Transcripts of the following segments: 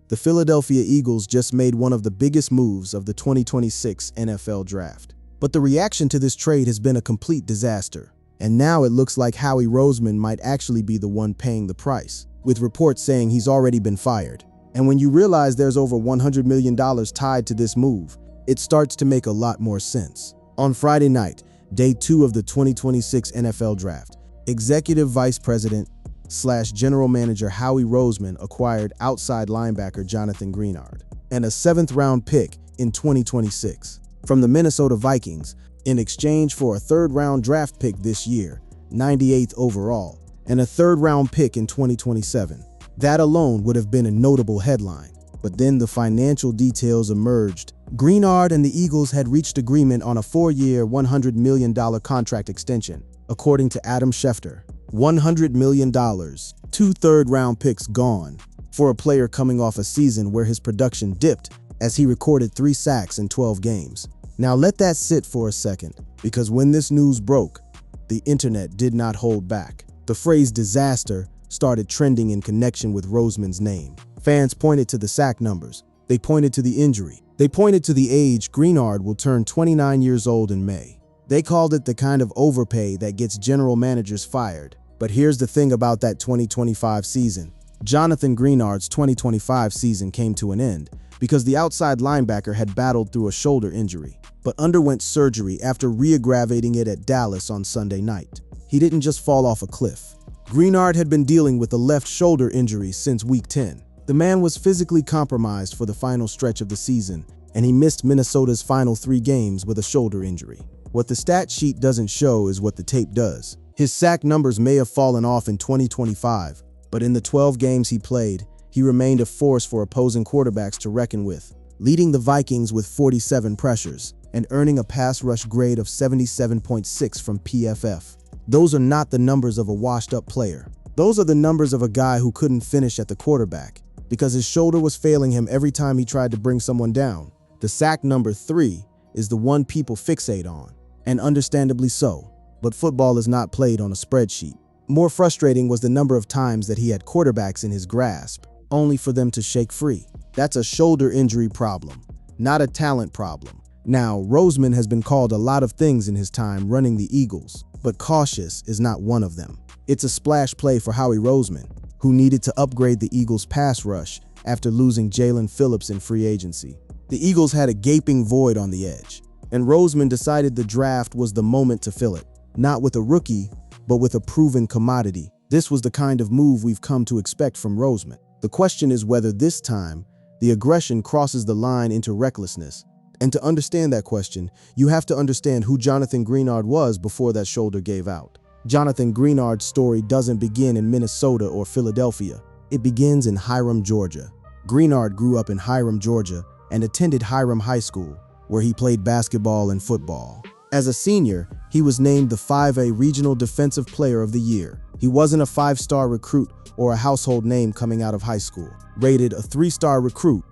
the Philadelphia Eagles just made one of the biggest moves of the 2026 NFL Draft. But the reaction to this trade has been a complete disaster. And now it looks like Howie Roseman might actually be the one paying the price, with reports saying he's already been fired. And when you realize there's over $100 million tied to this move, it starts to make a lot more sense. On Friday night, day 2 of the 2026 NFL Draft, Executive Vice President / General Manager Howie Roseman acquired outside linebacker Jonathan Greenard and a 7th-round pick in 2026 from the Minnesota Vikings in exchange for a 3rd-round draft pick this year, 98th overall, and a 3rd-round pick in 2027. That alone would have been a notable headline. But then the financial details emerged. Greenard and the Eagles had reached agreement on a 4-year, $100 million contract extension, according to Adam Schefter. $100 million, 2 3rd-round picks gone, for a player coming off a season where his production dipped as he recorded 3 sacks in 12 games. Now let that sit for a second, because when this news broke, the internet did not hold back. The phrase disaster started trending in connection with Roseman's name. Fans pointed to the sack numbers. They pointed to the injury. They pointed to the age. Greenard will turn 29 years old in May. They called it the kind of overpay that gets general managers fired. But here's the thing about that 2025 season. Jonathan Greenard's 2025 season came to an end because the outside linebacker had battled through a shoulder injury, but underwent surgery after re-aggravating it at Dallas on Sunday night. He didn't just fall off a cliff. Greenard had been dealing with a left shoulder injury since Week 10. The man was physically compromised for the final stretch of the season, and he missed Minnesota's final 3 games with a shoulder injury. What the stat sheet doesn't show is what the tape does. His sack numbers may have fallen off in 2025, but in the 12 games he played, he remained a force for opposing quarterbacks to reckon with, leading the Vikings with 47 pressures and earning a pass rush grade of 77.6 from PFF. Those are not the numbers of a washed-up player. Those are the numbers of a guy who couldn't finish at the quarterback because his shoulder was failing him every time he tried to bring someone down. The sack number 3 is the one people fixate on, and understandably so. But football is not played on a spreadsheet. More frustrating was the number of times that he had quarterbacks in his grasp, only for them to shake free. That's a shoulder injury problem, not a talent problem. Now, Roseman has been called a lot of things in his time running the Eagles, but cautious is not one of them. It's a splash play for Howie Roseman, who needed to upgrade the Eagles' pass rush after losing Jalen Phillips in free agency. The Eagles had a gaping void on the edge, and Roseman decided the draft was the moment to fill it. Not with a rookie, but with a proven commodity. This was the kind of move we've come to expect from Roseman. The question is whether this time, the aggression crosses the line into recklessness. And to understand that question, you have to understand who Jonathan Greenard was before that shoulder gave out. Jonathan Greenard's story doesn't begin in Minnesota or Philadelphia. It begins in Hiram, Georgia. Greenard grew up in Hiram, Georgia, and attended Hiram High School, where he played basketball and football. As a senior, he was named the 5A Regional Defensive Player of the Year. He wasn't a 5-star recruit or a household name coming out of high school. Rated a 3-star recruit,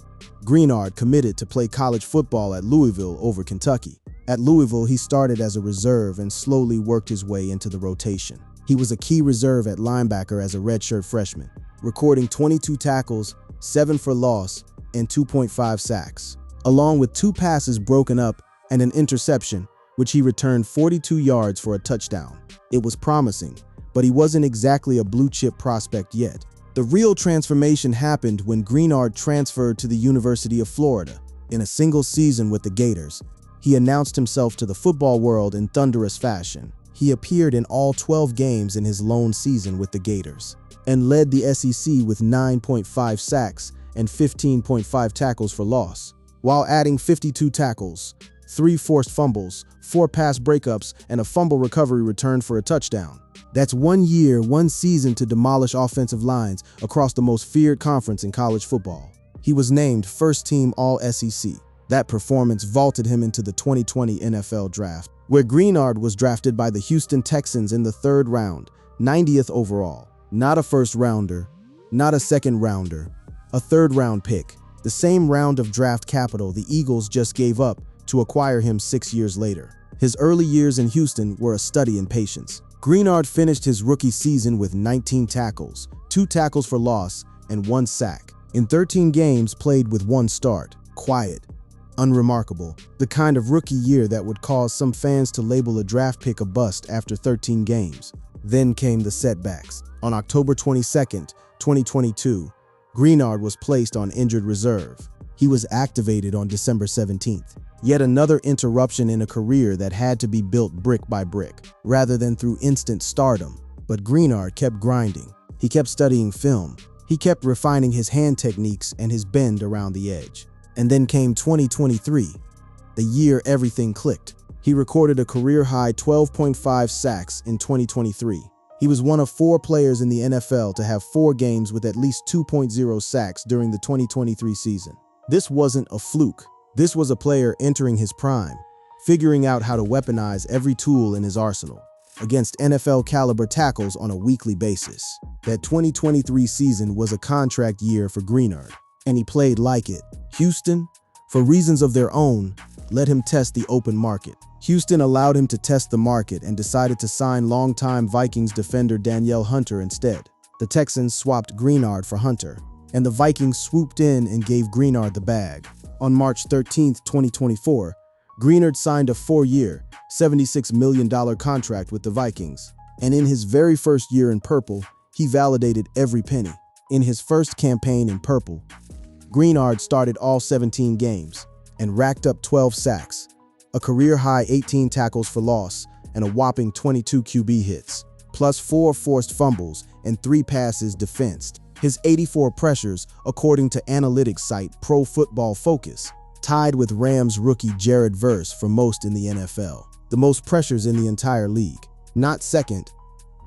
Greenard committed to play college football at Louisville over Kentucky. At Louisville, he started as a reserve and slowly worked his way into the rotation. He was a key reserve at linebacker as a redshirt freshman, recording 22 tackles, 7 for loss, and 2.5 sacks, along with 2 passes broken up and an interception, which he returned 42 yards for a touchdown. It was promising, but he wasn't exactly a blue-chip prospect yet. The real transformation happened when Greenard transferred to the University of Florida. In a single season with the Gators, he announced himself to the football world in thunderous fashion. He appeared in all 12 games in his lone season with the Gators and led the SEC with 9.5 sacks and 15.5 tackles for loss, while adding 52 tackles, 3 forced fumbles, 4 pass breakups, and a fumble recovery return for a touchdown. That's 1 year, 1 season to demolish offensive lines across the most feared conference in college football. He was named first-team All-SEC. That performance vaulted him into the 2020 NFL Draft, where Greenard was drafted by the Houston Texans in the 3rd round, 90th overall. Not a first-rounder, not a second-rounder, a 3rd-round pick, the same round of draft capital the Eagles just gave up to acquire him 6 years later. His early years in Houston were a study in patience. Greenard finished his rookie season with 19 tackles, 2 tackles for loss, and 1 sack. In 13 games played with one start. Quiet. Unremarkable. The kind of rookie year that would cause some fans to label a draft pick a bust after 13 games. Then came the setbacks. On October 22nd, 2022, Greenard was placed on injured reserve. He was activated on December 17th. Yet another interruption in a career that had to be built brick by brick, rather than through instant stardom. But Greenard kept grinding. He kept studying film. He kept refining his hand techniques and his bend around the edge. And then came 2023, the year everything clicked. He recorded a career-high 12.5 sacks in 2023. He was one of 4 players in the NFL to have 4 games with at least 2.0 sacks during the 2023 season. This wasn't a fluke. This was a player entering his prime, figuring out how to weaponize every tool in his arsenal against NFL-caliber tackles on a weekly basis. That 2023 season was a contract year for Greenard, and he played like it. Houston, for reasons of their own, let him test the open market. Houston allowed him to test the market and decided to sign longtime Vikings defender Danielle Hunter instead. The Texans swapped Greenard for Hunter, and the Vikings swooped in and gave Greenard the bag. On March 13, 2024, Greenard signed a 4-year, $76 million contract with the Vikings. And in his very first year in purple, he validated every penny. In his first campaign in purple, Greenard started all 17 games and racked up 12 sacks, a career-high 18 tackles for loss, and a whopping 22 QB hits, plus 4 forced fumbles and 3 passes defensed. His 84 pressures, according to analytics site Pro Football Focus, tied with Rams rookie Jared Verse for most in the NFL. The most pressures in the entire league. Not second,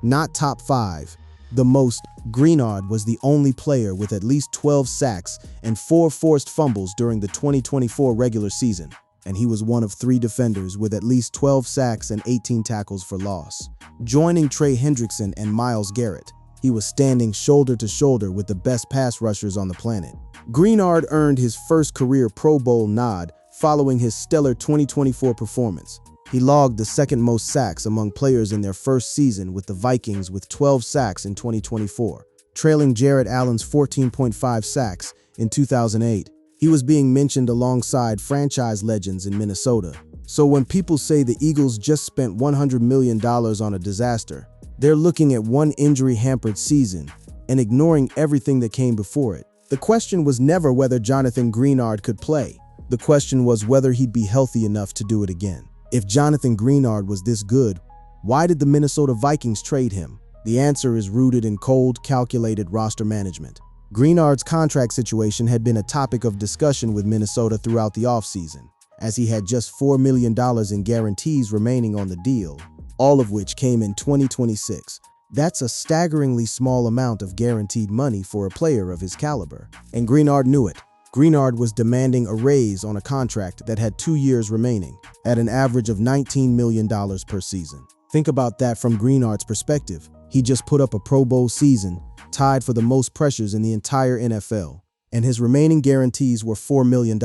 not top 5. The most. Greenard was the only player with at least 12 sacks and 4 forced fumbles during the 2024 regular season, and he was one of 3 defenders with at least 12 sacks and 18 tackles for loss. Joining Trey Hendrickson and Myles Garrett, he was standing shoulder to shoulder with the best pass rushers on the planet. Greenard earned his first career Pro Bowl nod following his stellar 2024 performance. He logged the second most sacks among players in their first season with the Vikings with 12 sacks in 2024, trailing Jared Allen's 14.5 sacks in 2008. He was being mentioned alongside franchise legends in Minnesota. So when people say the Eagles just spent $100 million on a disaster, they're looking at one injury-hampered season and ignoring everything that came before it. The question was never whether Jonathan Greenard could play. The question was whether he'd be healthy enough to do it again. If Jonathan Greenard was this good, why did the Minnesota Vikings trade him? The answer is rooted in cold, calculated roster management. Greenard's contract situation had been a topic of discussion with Minnesota throughout the offseason, as he had just $4 million in guarantees remaining on the deal, all of which came in 2026. That's a staggeringly small amount of guaranteed money for a player of his caliber, and Greenard knew it. Greenard was demanding a raise on a contract that had 2 years remaining, at an average of $19 million per season. Think about that from Greenard's perspective. He just put up a Pro Bowl season, tied for the most pressures in the entire NFL, and his remaining guarantees were $4 million.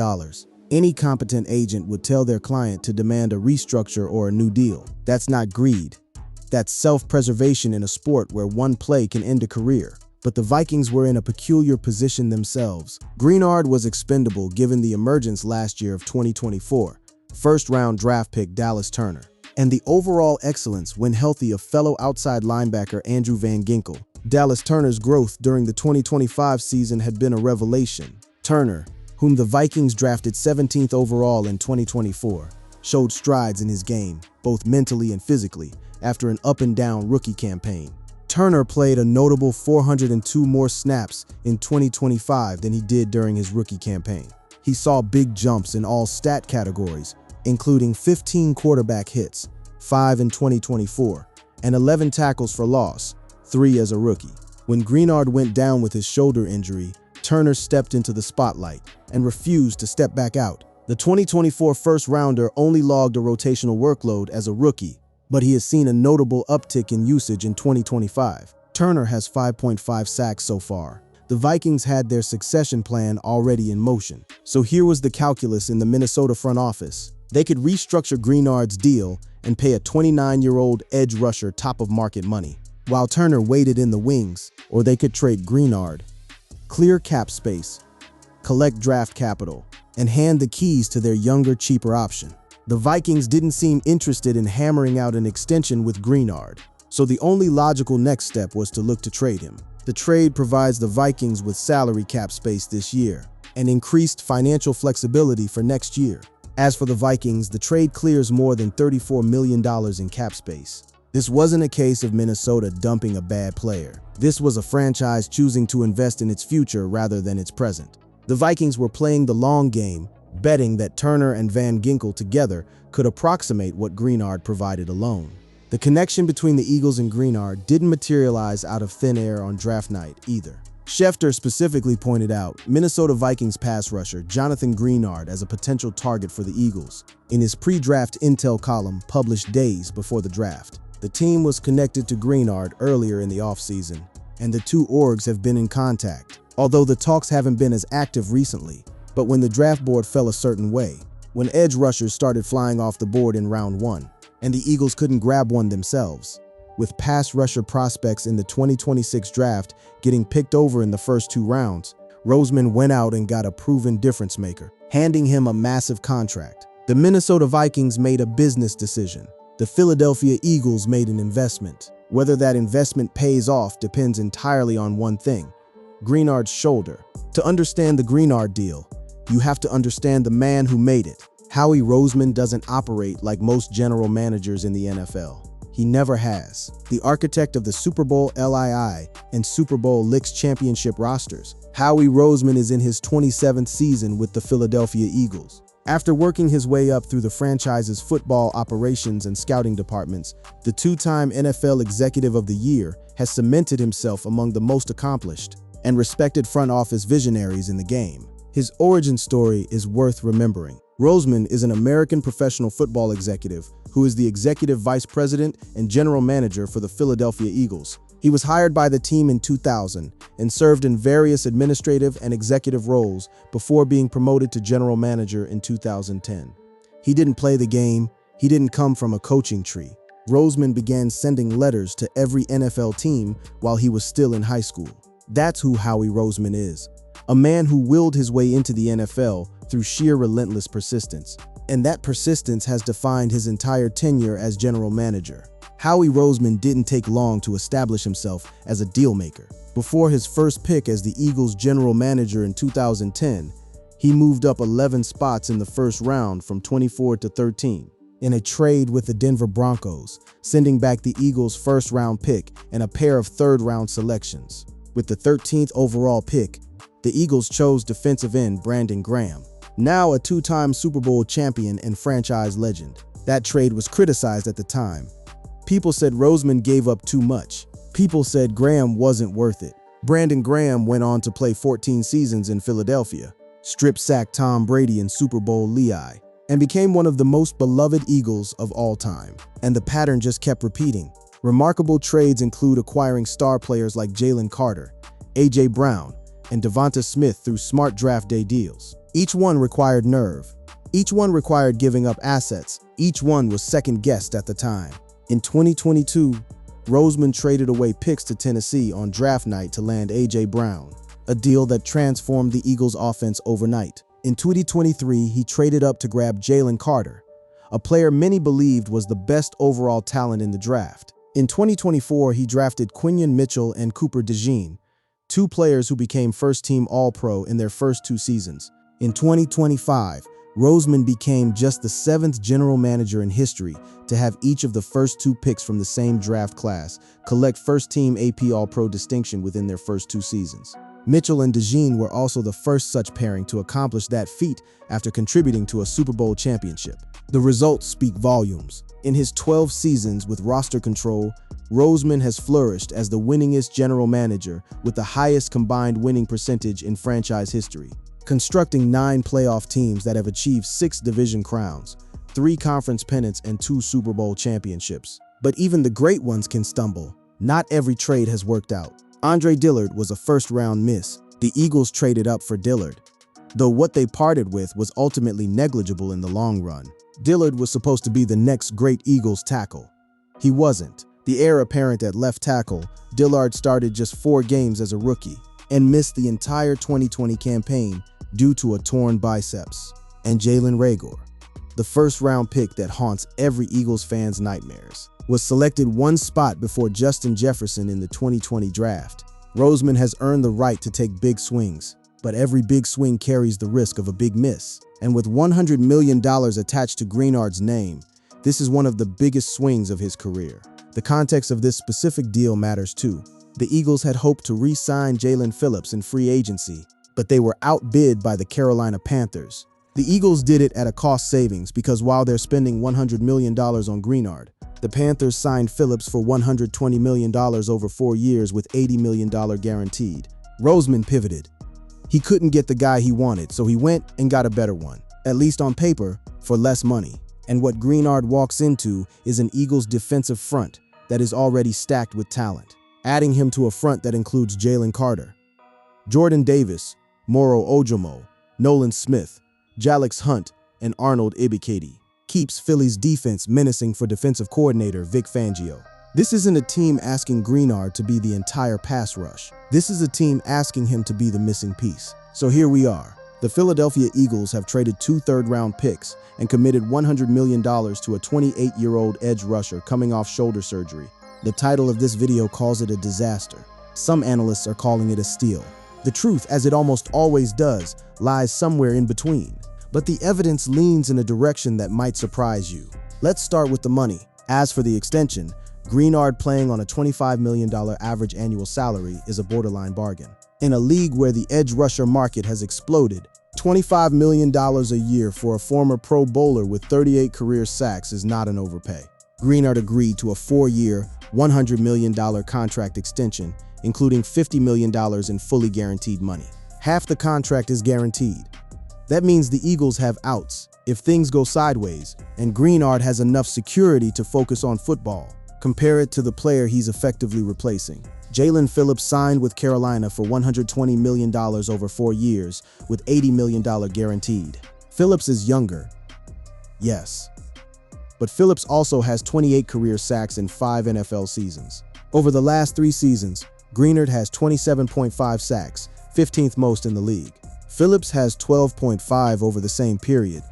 Any competent agent would tell their client to demand a restructure or a new deal. That's not greed. That's self-preservation in a sport where one play can end a career. But the Vikings were in a peculiar position themselves. Greenard was expendable given the emergence last year of 2024, first-round draft pick Dallas Turner, and the overall excellence when healthy of fellow outside linebacker Andrew Van Ginkel. Dallas Turner's growth during the 2025 season had been a revelation. Turner, whom the Vikings drafted 17th overall in 2024, showed strides in his game, both mentally and physically, after an up-and-down rookie campaign. Turner played a notable 402 more snaps in 2025 than he did during his rookie campaign. He saw big jumps in all stat categories, including 15 quarterback hits, 5 in 2024, and 11 tackles for loss, 3 as a rookie. When Greenard went down with his shoulder injury, Turner stepped into the spotlight and refused to step back out. The 2024 first-rounder only logged a rotational workload as a rookie, but he has seen a notable uptick in usage in 2025. Turner has 5.5 sacks so far. The Vikings had their succession plan already in motion. So here was the calculus in the Minnesota front office. They could restructure Greenard's deal and pay a 29-year-old edge rusher top-of-market money, while Turner waited in the wings, or they could trade Greenard, clear cap space, collect draft capital, and hand the keys to their younger, cheaper option. The Vikings didn't seem interested in hammering out an extension with Greenard, so the only logical next step was to look to trade him. The trade provides the Vikings with salary cap space this year and increased financial flexibility for next year. As for the Vikings, the trade clears more than $34 million in cap space. This wasn't a case of Minnesota dumping a bad player. This was a franchise choosing to invest in its future rather than its present. The Vikings were playing the long game, betting that Turner and Van Ginkel together could approximate what Greenard provided alone. The connection between the Eagles and Greenard didn't materialize out of thin air on draft night either. Schefter specifically pointed out Minnesota Vikings pass rusher Jonathan Greenard as a potential target for the Eagles in his pre-draft intel column published days before the draft. The team was connected to Greenard earlier in the offseason, and the two orgs have been in contact, although the talks haven't been as active recently. But when the draft board fell a certain way, when edge rushers started flying off the board in round 1, and the Eagles couldn't grab one themselves, with pass rusher prospects in the 2026 draft getting picked over in the first 2 rounds, Roseman went out and got a proven difference maker, handing him a massive contract. The Minnesota Vikings made a business decision. The Philadelphia Eagles made an investment. Whether that investment pays off depends entirely on one thing: Greenard's shoulder. To understand the Greenard deal, you have to understand the man who made it. Howie Roseman doesn't operate like most general managers in the NFL. He never has. The architect of the Super Bowl LII and Super Bowl Licks championship rosters, Howie Roseman is in his 27th season with the Philadelphia Eagles. After working his way up through the franchise's football operations and scouting departments, the 2-time NFL Executive of the Year has cemented himself among the most accomplished and respected front office visionaries in the game. His origin story is worth remembering. Roseman is an American professional football executive who is the executive vice president and general manager for the Philadelphia Eagles. He was hired by the team in 2000 and served in various administrative and executive roles before being promoted to general manager in 2010. He didn't play the game. He didn't come from a coaching tree. Roseman began sending letters to every NFL team while he was still in high school. That's who Howie Roseman is. A man who willed his way into the NFL through sheer relentless persistence. And that persistence has defined his entire tenure as general manager. Howie Roseman didn't take long to establish himself as a deal maker. Before his first pick as the Eagles' general manager in 2010, he moved up 11 spots in the first round from 24 to 13 in a trade with the Denver Broncos, sending back the Eagles' first-round pick and a pair of third-round selections. With the 13th overall pick, the Eagles chose defensive end Brandon Graham, now a 2-time Super Bowl champion and franchise legend. That trade was criticized at the time. People said Roseman gave up too much. People said Graham wasn't worth it. Brandon Graham went on to play 14 seasons in Philadelphia, strip-sacked Tom Brady in Super Bowl LII, and became one of the most beloved Eagles of all time. And the pattern just kept repeating. Remarkable trades include acquiring star players like Jalen Carter, A.J. Brown, and Devonta Smith through smart draft day deals. Each one required nerve. Each one required giving up assets. Each one was second-guessed at the time. In 2022, Roseman traded away picks to Tennessee on draft night to land A.J. Brown, a deal that transformed the Eagles' offense overnight. In 2023, he traded up to grab Jalen Carter, a player many believed was the best overall talent in the draft. In 2024, he drafted Quinyon Mitchell and Cooper DeJean, 2 players who became first-team All-Pro in their first 2 seasons. In 2025, Roseman became just the 7th general manager in history to have each of the first 2 picks from the same draft class collect first-team AP All-Pro distinction within their first 2 seasons. Mitchell and DeJean were also the first such pairing to accomplish that feat after contributing to a Super Bowl championship. The results speak volumes. In his 12 seasons with roster control, Roseman has flourished as the winningest general manager with the highest combined winning percentage in franchise history, constructing 9 playoff teams that have achieved 6 division crowns, 3 conference pennants, and 2 Super Bowl championships. But even the great ones can stumble. Not every trade has worked out. Andre Dillard was a first-round miss. The Eagles traded up for Dillard, though what they parted with was ultimately negligible in the long run. Dillard was supposed to be the next great Eagles tackle. He wasn't. The heir apparent at left tackle, Dillard started just 4 games as a rookie. and missed the entire 2020 campaign due to a torn biceps. And Jalen Reagor, the first-round pick that haunts every Eagles fan's nightmares, was selected one spot before Justin Jefferson in the 2020 draft. Roseman has earned the right to take big swings, but every big swing carries the risk of a big miss. And with $100 million attached to Greenard's name, this is one of the biggest swings of his career. The context of this specific deal matters too. The Eagles had hoped to re-sign Jaelan Phillips in free agency, but they were outbid by the Carolina Panthers. The Eagles did it at a cost savings because while they're spending $100 million on Greenard, the Panthers signed Phillips for $120 million over 4 years with $80 million guaranteed. Roseman pivoted. He couldn't get the guy he wanted, so he went and got a better one, at least on paper, for less money. And what Greenard walks into is an Eagles defensive front that is already stacked with talent, adding him to a front that includes Jalen Carter, Jordan Davis, Moro Ojomo, Nolan Smith, Jalix Hunt, and Arnold Ibikadi keeps Philly's defense menacing for defensive coordinator Vic Fangio. This isn't a team asking Greenard to be the entire pass rush. This is a team asking him to be the missing piece. So here we are. The Philadelphia Eagles have traded 2 third-round picks and committed $100 million to a 28-year-old edge rusher coming off shoulder surgery. The title of this video calls it a disaster. Some analysts are calling it a steal. The truth, as it almost always does, lies somewhere in between. But the evidence leans in a direction that might surprise you. Let's start with the money. As for the extension, Greenard playing on a $25 million average annual salary is a borderline bargain. In a league where the edge rusher market has exploded, $25 million a year for a former Pro Bowler with 38 career sacks is not an overpay. Greenard agreed to a 4-year, $100 million contract extension, including $50 million in fully guaranteed money. Half the contract is guaranteed. That means the Eagles have outs if things go sideways, and Greenard has enough security to focus on football. Compare it to the player he's effectively replacing. Jaelan Phillips signed with Carolina for $120 million over 4 years, with $80 million guaranteed. Phillips is younger, yes, but Phillips also has 28 career sacks in 5 NFL seasons. Over the last 3 seasons, Greenard has 27.5 sacks, 15th most in the league. Phillips has 12.5 over the same period,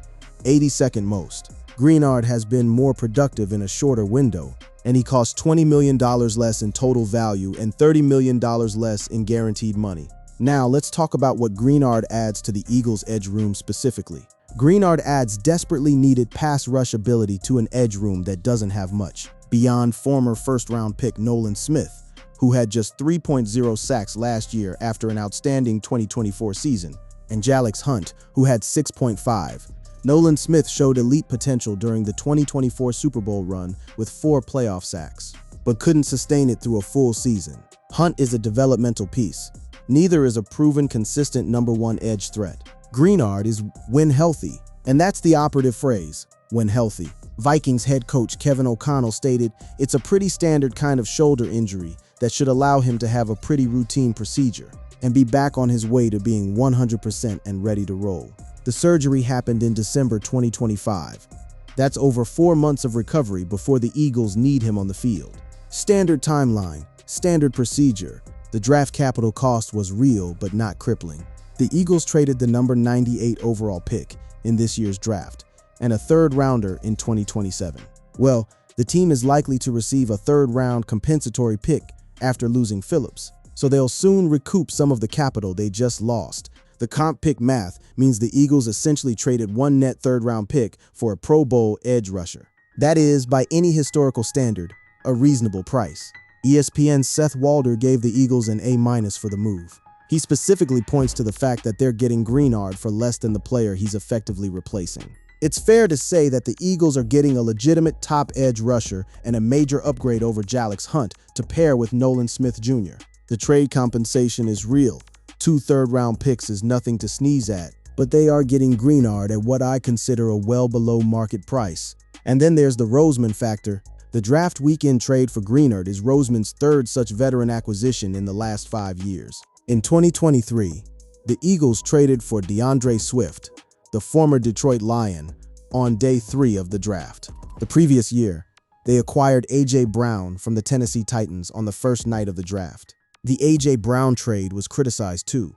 82nd most. Greenard has been more productive in a shorter window, and he costs $20 million less in total value and $30 million less in guaranteed money. Now, let's talk about what Greenard adds to the Eagles' edge room specifically. Greenard adds desperately needed pass rush ability to an edge room that doesn't have much, beyond former first-round pick Nolan Smith, who had just 3.0 sacks last year after an outstanding 2024 season, and Jalix Hunt, who had 6.5. Nolan Smith showed elite potential during the 2024 Super Bowl run with 4 playoff sacks, but couldn't sustain it through a full season. Hunt is a developmental piece. Neither is a proven consistent #1 edge threat. Greenard is when healthy, and that's the operative phrase, when healthy. Vikings head coach Kevin O'Connell stated, "It's a pretty standard kind of shoulder injury that should allow him to have a pretty routine procedure and be back on his way to being 100% and ready to roll." The surgery happened in December 2025. That's over 4 months of recovery before the Eagles need him on the field. Standard timeline, standard procedure. The draft capital cost was real but not crippling. The Eagles traded the number 98 overall pick in this year's draft and a 3rd rounder in 2027. Well, the team is likely to receive a 3rd round compensatory pick after losing Phillips, so they'll soon recoup some of the capital they just lost. The comp pick math means the Eagles essentially traded 1 net 3rd round pick for a Pro Bowl edge rusher. That is, by any historical standard, a reasonable price. ESPN's Seth Walder gave the Eagles an A- for the move. He specifically points to the fact that they're getting Greenard for less than the player he's effectively replacing. It's fair to say that the Eagles are getting a legitimate top edge rusher and a major upgrade over Jalix Hunt to pair with Nolan Smith Jr. The trade compensation is real. 2 third-round picks is nothing to sneeze at, but they are getting Greenard at what I consider a well below market price. And then there's the Roseman factor. The draft weekend trade for Greenard is Roseman's 3rd such veteran acquisition in the last 5 years. In 2023, the Eagles traded for DeAndre Swift, the former Detroit Lion, on day 3 of the draft. The previous year, they acquired A.J. Brown from the Tennessee Titans on the first night of the draft. The A.J. Brown trade was criticized too.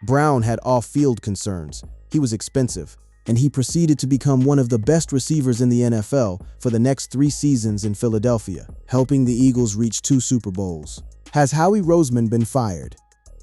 Brown had off-field concerns, he was expensive, and he proceeded to become one of the best receivers in the NFL for the next 3 seasons in Philadelphia, helping the Eagles reach 2 Super Bowls. Has Howie Roseman been fired?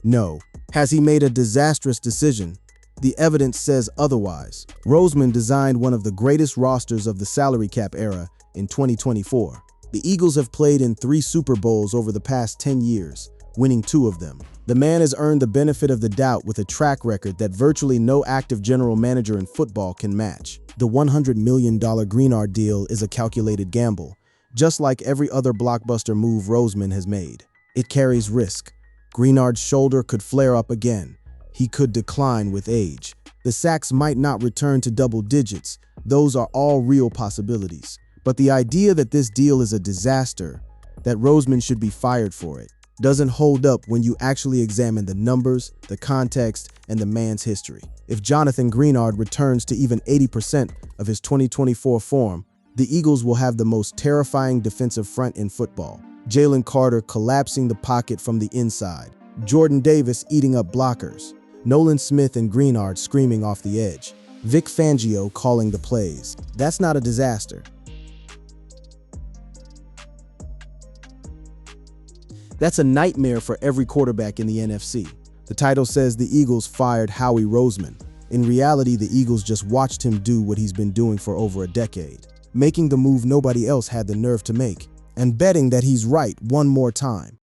No. Has he made a disastrous decision? The evidence says otherwise. Roseman designed one of the greatest rosters of the salary cap era in 2024. The Eagles have played in 3 Super Bowls over the past 10 years, winning 2 of them. The man has earned the benefit of the doubt with a track record that virtually no active general manager in football can match. The $100 million Greenard deal is a calculated gamble, just like every other blockbuster move Roseman has made. It carries risk. Greenard's shoulder could flare up again. He could decline with age. The sacks might not return to double digits. Those are all real possibilities. But the idea that this deal is a disaster, that Roseman should be fired for it, doesn't hold up when you actually examine the numbers, the context, and the man's history. If Jonathan Greenard returns to even 80% of his 2024 form, the Eagles will have the most terrifying defensive front in football. Jalen Carter collapsing the pocket from the inside, Jordan Davis eating up blockers, Nolan Smith and Greenard screaming off the edge, Vic Fangio calling the plays. That's not a disaster. That's a nightmare for every quarterback in the NFC. The title says the Eagles fired Howie Roseman. In reality, the Eagles just watched him do what he's been doing for over a decade, making the move nobody else had the nerve to make, and betting that he's right one more time.